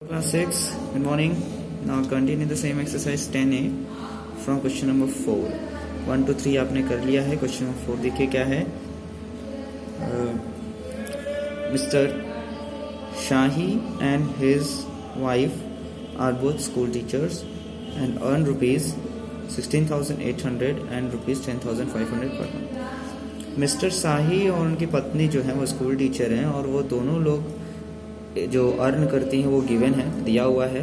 Class 6, good morning. Now continue the same exercise 10A from question number 4. 1 to 3 आपने कर लिया है. Question number 4 देखिए क्या है. Mister shahi and his wife are both school teachers and earn rupees 16,800 and rupees 10,500 per month. Mister Shahi और उनकी पत्नी जो है वो स्कूल टीचर हैं और वो दोनों लोग जो अर्न करती हैं वो गिवन है, दिया हुआ है.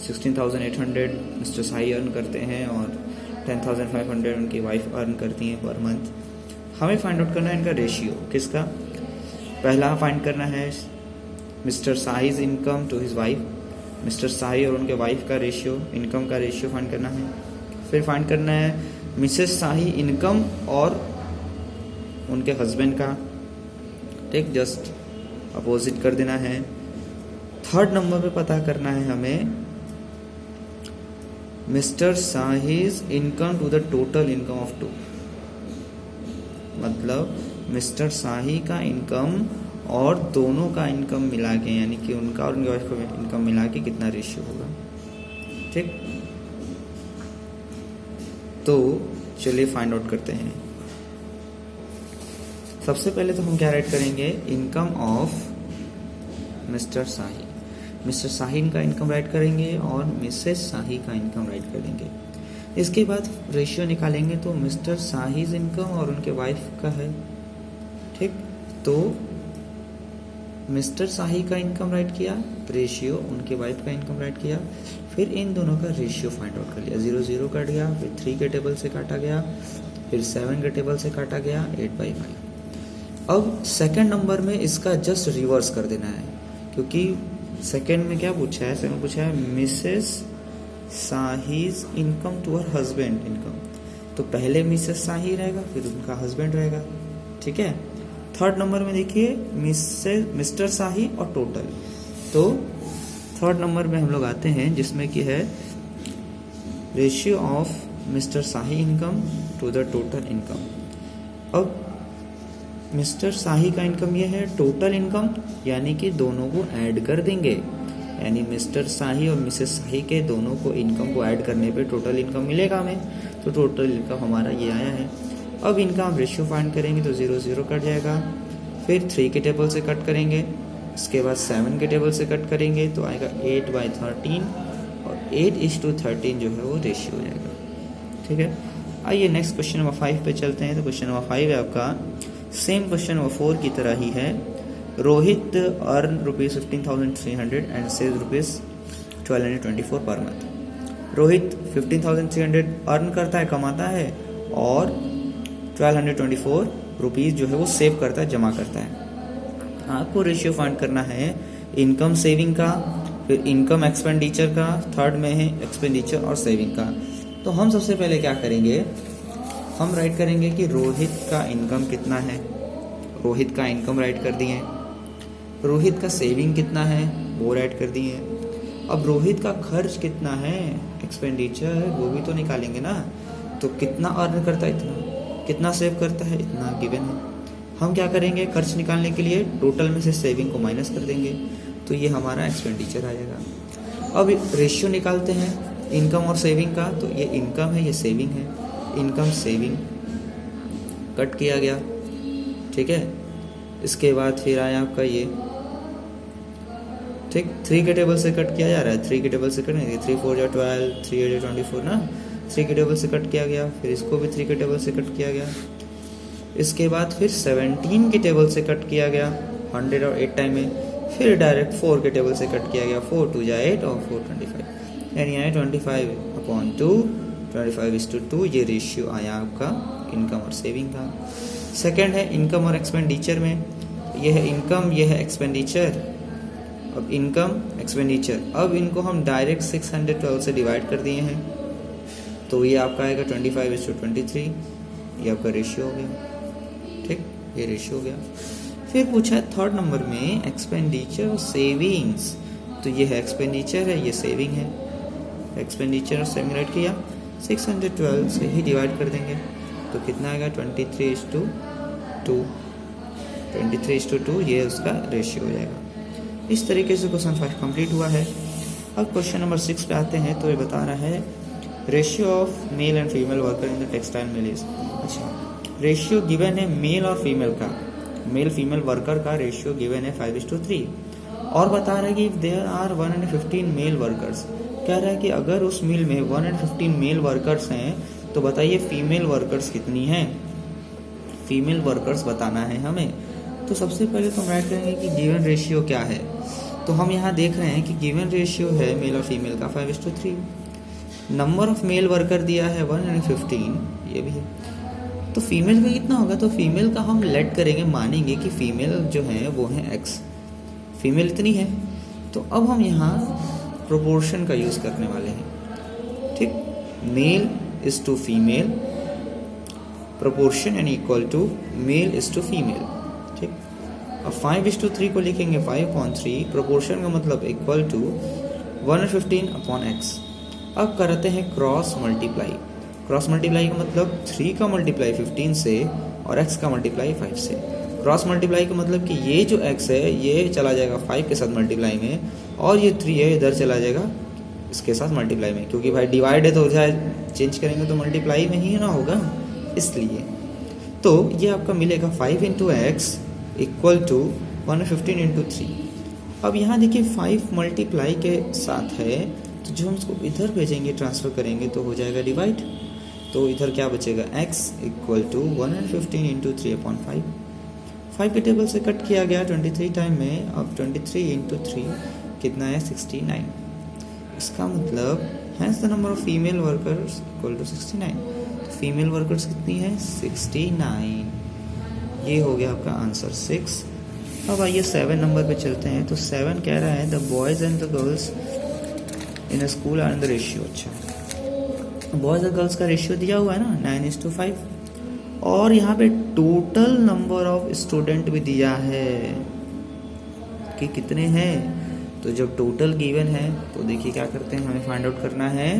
16,800 मिस्टर शाही अर्न करते हैं और 10,500 उनकी वाइफ अर्न करती हैं पर मंथ. हमें फाइंड आउट करना है इनका रेशियो. किसका? पहला फाइंड करना है Mr Shahi's income to his wife. Mr Shahi और उनके वाइफ का रेशियो, इनकम का रेशियो फाइंड करना है. फिर फाइंड करना है मिसेस शाही इनकम और उनके हस्बैंड का. ठीक, जस्ट अपोजिट कर देना है. थर्ड नंबर पे पता करना है हमें Mr Shahi's income to the total income of two. मतलब मिस्टर शाही का इनकम और दोनों का इनकम मिला के, यानी कि उनका और उनकी वाइफ का इनकम मिला के कितना रेशियो होगा. ठीक, तो चलिए फाइंड आउट करते हैं. सबसे पहले तो हम क्या राइट करेंगे, income of mister Shahi. Mr Shahi का इनकम राइट करेंगे और मिसेस शाही का इनकम राइट करेंगे. इसके बाद रेशियो निकालेंगे तो मिस्टर शाहीज इनकम और उनके वाइफ का है. ठीक, तो मिस्टर शाही का इनकम राइट किया, रेशियो उनके वाइफ का इनकम राइट किया, फिर इन दोनों का रेशियो फाइंड आउट कर लिया. 0 0 कट गया, फिर 3 के टेबल से काटा गया, फिर 7 के टेबल से काटा गया, 8/5. अब सेकंड नंबर में इसका जस्ट रिवर्स कर देना है, क्योंकि सेकंड में क्या पूछा है, सेकंड पूछा है Mrs Shahi's income to her husband income. तो पहले मिसेस शाही रहेगा, फिर उनका हस्बैंड रहेगा. ठीक है. थर्ड नंबर में देखिए मिस्टर शाही और टोटल. तो थर्ड नंबर में हम लोग आते हैं जिसमें कि है ratio of mister Shahi income to the total income. अब मिस्टर शाही का इनकम ये है टोटल इनकम, यानी कि दोनों को ऐड कर देंगे, यानी मिस्टर शाही और मिसेस शाही के दोनों को इनकम को ऐड करने पे टोटल इनकम मिलेगा हमें. तो टोटल इनकम हमारा ये आया है. अब इनका हम रेशियो फाइंड करेंगे तो 0 0 कट जाएगा, फिर 3 के टेबल से कट करेंगे, उसके बाद 7 के टेबल से कट करेंगे तो आएगा 8/13 और 8:13 जो है वो रेशियो हो जाएगा. ठीक है. आइए नेक्स्ट क्वेश्चन नंबर 5 पे चलते हैं. तो क्वेश्चन नंबर 5 है आपका सेम क्वेश्चन नंबर 4 की तरह ही है. Rohit earn rupees 15,300 and save rupees 1,224 per month. Rohit 15,300 earn करता है, कमाता है, और 1,224 रुपीज जो है वो सेव करता है, जमा करता है. आपको रेशियो फाइंड करना है इनकम सेविंग का, फिर इनकम एक्सपेंडिचर का, थर्ड में है एक्सपेंडिचर और सेविंग का. तो हम सबसे पहले क्या करेंगे, हम राइट करेंगे कि रोहित का इनकम कितना है. रोहित का इनकम राइट कर दिए. रोहित का सेविंग कितना है वो राइट कर दिए. अब रोहित का खर्च कितना है, एक्सपेंडिचर है, वो भी तो निकालेंगे ना. तो कितना अर्न करता है इतना, कितना सेव करता है इतना गिवन है. हम क्या करेंगे, खर्च निकालने के लिए टोटल में से सेविंग को माइनस कर देंगे, तो ये हमारा एक्सपेंडिचर आ जाएगा. अब रेशियो निकालते हैं इनकम और सेविंग का. तो ये इनकम है, ये सेविंग है. इनकम सेविंग कट किया गया. ठीक है. इसके बाद फिर आया आपका ये, ठीक, 3 के टेबल से कट किया जा रहा है. 3 के टेबल से कट नहीं, 3 4 12, 3 8 24 ना. 3 के टेबल से कट किया गया, फिर इसको भी 3 के टेबल से कट किया गया. इसके बाद फिर 17 के टेबल से कट किया गया 100 और 8 टाइम में. फिर डायरेक्ट 4 के टेबल से कट किया गया, 4 2 8 और 4 25, यानी आया 25/2, 25:2. ये रेशियो आया आपका इनकम और सेविंग का. सेकंड है इनकम और एक्सपेंडिचर में. ये है इनकम, ये है एक्सपेंडिचर. अब इनकम एक्सपेंडिचर, अब इनको हम डायरेक्ट 612 से डिवाइड कर दिए हैं, तो ये आपका आएगा 25:23. ये आपका रेशियो हो गया. ठीक, ये रेशियो हो गया. फिर पूछा है थर्ड नंबर में एक्सपेंडिचर और सेविंग्स. तो ये है एक्सपेंडिचर है, ये सेविंग है. एक्सपेंडिचर और सेविंग राइट किया, 612 से ही डिवाइड कर देंगे तो कितना आएगा 23:2. 23:2 ये उसका रेशियो हो जाएगा. इस तरीके से क्वेश्चन 5 कंप्लीट हुआ है. अब क्वेश्चन नंबर 6 पे आते हैं। तो ये बता रहा है ratio of male and female worker in the textile mill is. अच्छा, रेशियो गिवन है मेल और फीमेल का, मेल फीमेल वर्कर का रेशियो गिवन है 5:3 और बता रहा है कि देयर आर 115 मेल वर्कर्स। कह रहा है कि अगर उस मिल में 115 मेल वर्कर्स हैं तो बताइए फीमेल वर्कर्स कितनी हैं। फीमेल वर्कर्स बताना है हमें। तो सबसे पहले तो हम राइट करेंगे कि गिवन रेशियो क्या है। तो हम यहाँ देख रहे हैं कि गिवन रेशियो है मेल और फीमेल का 5:3। नंबर ऑफ मेल वर्कर दिया है 115, ये भी है। तो फीमेल का कितना होगा, तो फीमेल का हम लेट करेंगे, मानेंगे कि फीमेल जो है वो है x, फीमेल इतनी है। तो अब हम यहाँ प्रोपोर्शन का यूज करने वाले हैं, ठीक। Male is to female, proportion and equal to male is to female, ठीक। अब 5:3 को लिखेंगे 5/3, प्रोपोर्शन का मतलब इक्वल टू 115/x। अब करते हैं क्रॉस मल्टीप्लाई। क्रॉस मल्टीप्लाई का मतलब 3 का मल्टीप्लाई 15 से और x का मल्टीप्लाई 5 से। क्रॉस मल्टीप्लाई का मतलब कि ये जो x है ये चला जाएगा 5 के साथ मल्टीप्लाई में, और ये 3 है इधर चला जाएगा इसके साथ मल्टीप्लाई में, क्योंकि भाई डिवाइड है तो चेंज करेंगे तो मल्टीप्लाई में ही ना होगा, इसलिए। तो ये आपका मिलेगा 5 × x इक्वल टू 115 × 3। अब यहाँ देखिए 5 मल्टीप्लाई के साथ है, तो जो हम इसको इधर भेजेंगे ट्रांसफर करेंगे तो हो जाएगा डिवाइड। तो इधर क्या बचेगा, x इक्वल टू 115 × 3/5। 5 के टेबल से कट किया गया 23 टाइम में। अब 23 × 3 कितना है, 69। इसका मतलब hence the number of female workers equal to 69। तो फीमेल वर्कर्स कितनी है, 69। ये हो गया आपका आंसर 6। अब आइए 7 नंबर पे चलते हैं। तो 7 कह रहा है the boys and the girls in a school are in the ratio. अच्छा, बॉयज़ और गर्ल्स का रेशियो दिया हुआ है ना 9:5, और यहाँ पे टोटल नंबर ऑफ स्टूडेंट भी दिया है कि कितने हैं। तो जब टोटल गिवन है तो देखिए क्या करते हैं, हमें फाइंड आउट करना है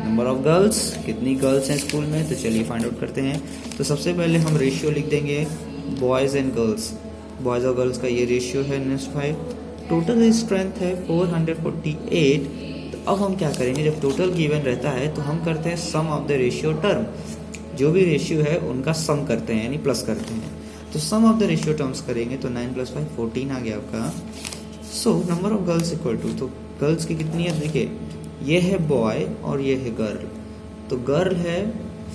नंबर ऑफ गर्ल्स, कितनी गर्ल्स हैं स्कूल में। तो चलिए फाइंड आउट करते हैं। तो सबसे पहले हम रेशियो लिख देंगे बॉयज़ एंड गर्ल्स। बॉयज़ और गर्ल्स का ये रेशियो है 9:5। टोटल स्ट्रेंथ है 448। तो अब हम क्या करेंगे, जब टोटल गिवन रहता है तो हम करते हैं सम ऑफ द रेशियो टर्म। जो भी रेशियो है उनका सम करते हैं, यानी प्लस करते हैं। तो sum of the ratio terms करेंगे तो 9 + 5 14 आ गया आपका। So number of girls equal to, तो गर्ल्स की कितनी है, देखिए ये है बॉय और ये है गर्ल। तो गर्ल है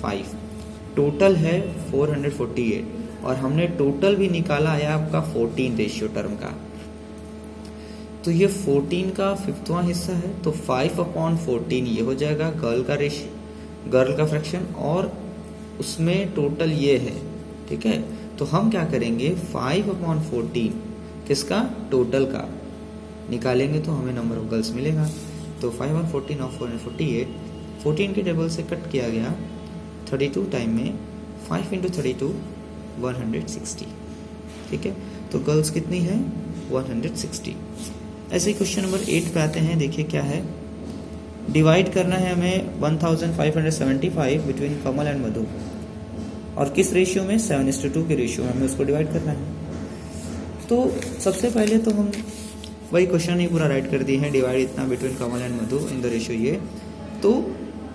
5, टोटल है 448, और हमने टोटल भी निकाला है आपका 14 रेशियो टर्म का। तो ये 14 का 5वां हिस्सा है, तो 5/14 ये हो जाएगा गर्ल का रेशियो, गर्ल का फ्रैक्शन, और उसमें टोटल ये है, ठीक है। तो हम क्या करेंगे 5/14 किसका, टोटल का निकालेंगे तो हमें नंबर ऑफ गर्ल्स मिलेगा। तो 5/14 ऑफ 448, 14 के टेबल से कट किया गया 32 टाइम में, 5 × 32 160, ठीक है। तो गर्ल्स कितनी है 160। ऐसे ही क्वेश्चन नंबर 8 पे आते हैं। देखिए क्या है, डिवाइड करना है हमें 1575 बिटवीन कमल एंड मधु, और किस रेशियो में, 7:2 के रेशियो में हमें उसको डिवाइड करना है। तो सबसे पहले तो हम वही क्वेश्चन ही पूरा राइट कर दिए हैं, डिवाइड इतना between Kamal and Madhu in the ratio ये। तो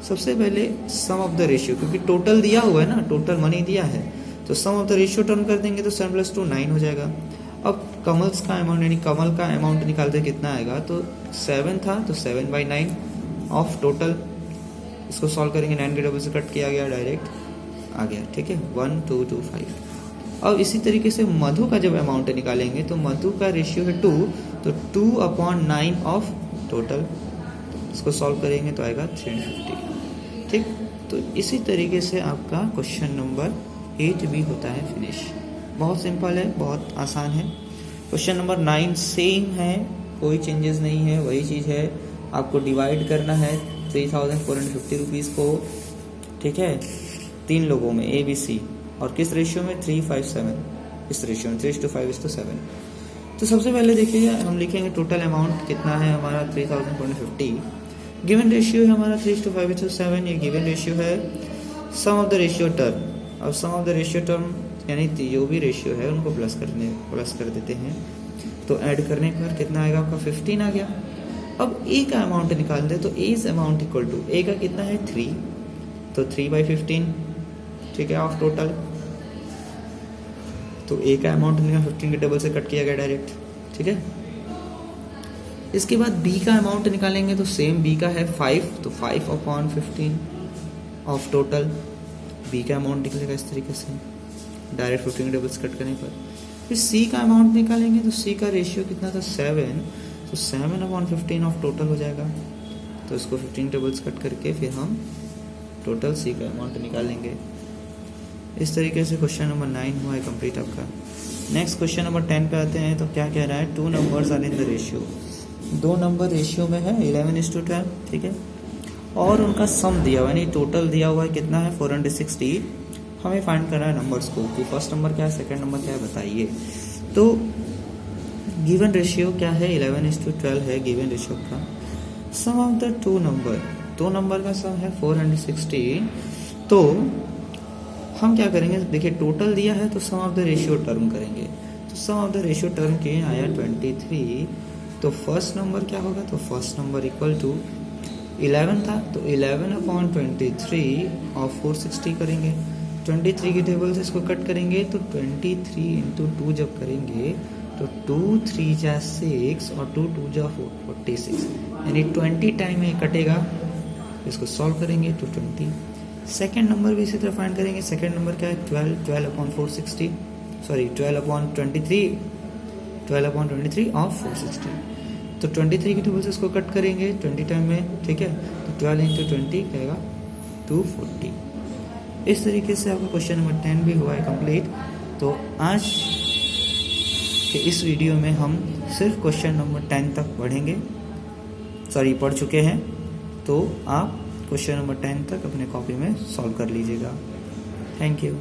सबसे पहले सम ऑफ द रेशियो, क्योंकि टोटल दिया हुआ है ना, टोटल मनी दिया है, तो sum of the ratio term कर देंगे तो 7 + 2 9 हो जाएगा। अब कमल्स का अमाउंट, यानी कमल का अमाउंट निकालते कितना आएगा, तो 7 था तो 7/9 ऑफ टोटल। इसको सॉल्व करेंगे, 9 के टेबल से कट किया गया, डायरेक्ट आ गया, ठीक है, 1225। अब इसी तरीके से मधु का जब अमाउंट निकालेंगे तो मधु का रेशियो है 2, तो 2/9 ऑफ टोटल। इसको सॉल्व करेंगे तो आएगा 350, ठीक। तो इसी तरीके से आपका क्वेश्चन नंबर 8 भी होता है फिनिश। बहुत सिंपल है, बहुत आसान है। क्वेश्चन नंबर 9 सेम है, कोई चेंजेस नहीं है, वही चीज़ है। आपको डिवाइड करना है 3450 रुपीज़ को, ठीक है, 3 लोगों में ABC, और किस रेशियो में 3:5:7, इस रेशियो में 3:5:7। तो सबसे पहले देखिए हम लिखेंगे टोटल अमाउंट कितना है हमारा 3450। गिवन रेशियो है हमारा 3:5:7, ये गिवन रेशियो है। सम ऑफ द रेशियो टर्म, अब सम ऑफ द रेशियो टर्म यानी जो भी रेशियो है उनको प्लस कर देते हैं। तो ऐड करने पर कितना आएगा आपका 15 आ गया। अब ए का अमाउंट निकालते हैं, तो ए इज अमाउंट इक्वल टू, ए का कितना है 3, तो 3/15, ठीक है, ऑफ टोटल। तो ए का अमाउंट 15 के टेबल से कट किया गया डायरेक्ट, ठीक है। इसके बाद बी का अमाउंट निकालेंगे, तो सेम बी का है 5, तो 5/15 ऑफ टोटल। बी का अमाउंट निकलेगा इस तरीके से डायरेक्ट 15 के टेबल से कट करने पर। फिर सी का अमाउंट निकालेंगे, तो सी का रेशियो कितना था 7, तो 7/15 ऑफ टोटल हो जाएगा। तो इसको 15 टेबल्स कट करके फिर हम टोटल सी का अमाउंट निकालेंगे। इस तरीके से क्वेश्चन नंबर 9 हुआ है कंप्लीट आपका। नेक्स्ट क्वेश्चन नंबर 10 पे आते हैं, तो क्या कह रहा है, 2 numbers are in the ratio, 2 number ratio में है 11:12, ठीक है, और उनका सम दिया हुआ है, यानी टोटल दिया हुआ है कितना है 460। हमें फाइंड करना है नंबर्स को कि फर्स्ट नंबर क्या है, सेकंड नंबर क्या है, बताइए। तो गिवन रेशियो क्या है 11:12 है गिवन रेशियो का। सम ऑफ द 2 नंबर का सम है 460। तो हम क्या करेंगे, देखिए टोटल दिया है तो sum of the ratio term करेंगे। तो sum of the ratio term के आया 23। तो फर्स्ट नंबर क्या होगा, तो फर्स्ट नंबर इक्वल टू 11 था, तो 11/23 और 460 करेंगे। 23 की टेबल से इसको कट करेंगे, तो 23 इंटू 2 जब करेंगे तो 2 3 जा 6 और 2 2 जा 46, यानी 20 टाइम में कटेगा। इसको सॉल्व करेंगे तो 20। सेकेंड नंबर भी इसी तरह फाइंड करेंगे। सेकेंड नंबर क्या है 12/460, सॉरी 12/23 और 460। तो 23 की टेबल से इसको कट करेंगे 20 टाइम में, ठीक है, तो 12 इंटू 20 कहेगा 240। इस तरीके से आपका क्वेश्चन नंबर 10 भी हुआ है कंप्लीट। तो आज के इस वीडियो में हम सिर्फ क्वेश्चन नंबर 10 तक पढ़ चुके हैं। तो आप क्वेश्चन नंबर 10 तक अपने कॉपी में सॉल्व कर लीजिएगा। Thank you.